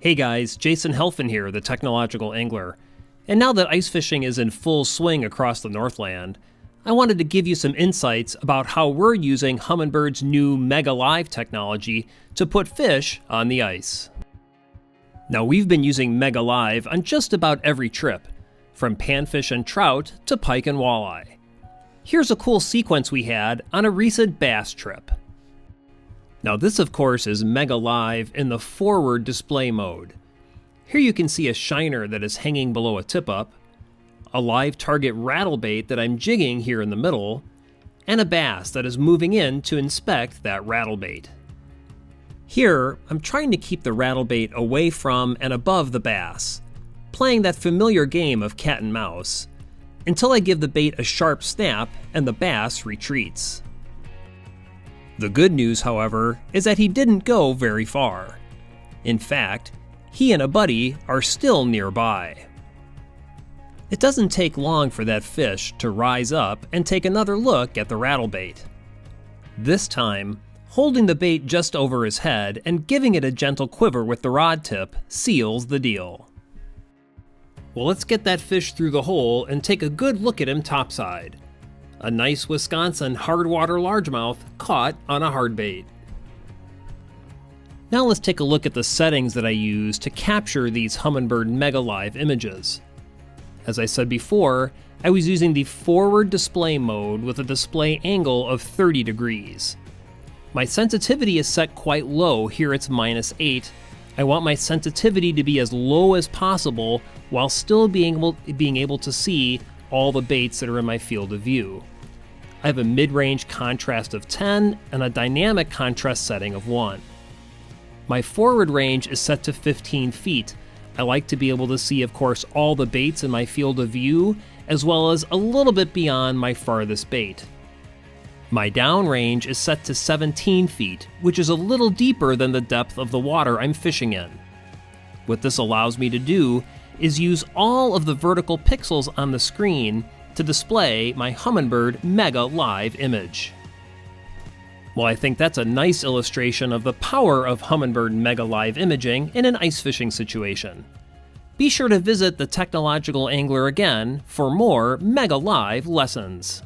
Hey guys, Jason Helfin here, the Technological Angler. And now that ice fishing is in full swing across the Northland, I wanted to give you some insights about how we're using Humminbird's new MEGA Live technology to put fish on the ice. Now we've been using MEGA Live on just about every trip, from panfish and trout to pike and walleye. Here's a cool sequence we had on a recent bass trip. Now this of course is MEGA Live in the forward display mode. Here you can see a shiner that is hanging below a tip-up, a live target rattlebait that I'm jigging here in the middle, and a bass that is moving in to inspect that rattlebait. Here, I'm trying to keep the rattlebait away from and above the bass, playing that familiar game of cat and mouse, until I give the bait a sharp snap and the bass retreats. The good news, however, is that he didn't go very far. In fact, he and a buddy are still nearby. It doesn't take long for that fish to rise up and take another look at the rattlebait. This time, holding the bait just over his head and giving it a gentle quiver with the rod tip seals the deal. Well, let's get that fish through the hole and take a good look at him topside. A nice Wisconsin hardwater largemouth caught on a hardbait. Now let's take a look at the settings that I use to capture these Humminbird MEGA Live images. As I said before, I was using the forward display mode with a display angle of 30 degrees. My sensitivity is set quite low, here it's -8. I want my sensitivity to be as low as possible while still being able to see all the baits that are in my field of view. I have a mid-range contrast of 10 and a dynamic contrast setting of 1. My forward range is set to 15 feet. I like to be able to see, of course, all the baits in my field of view, as well as a little bit beyond my farthest bait. My down range is set to 17 feet, which is a little deeper than the depth of the water I'm fishing in. What this allows me to do is use all of the vertical pixels on the screen to display my Humminbird MEGA Live image. Well, I think that's a nice illustration of the power of Humminbird MEGA Live imaging in an ice fishing situation. Be sure to visit the Technological Angler again for more MEGA Live lessons.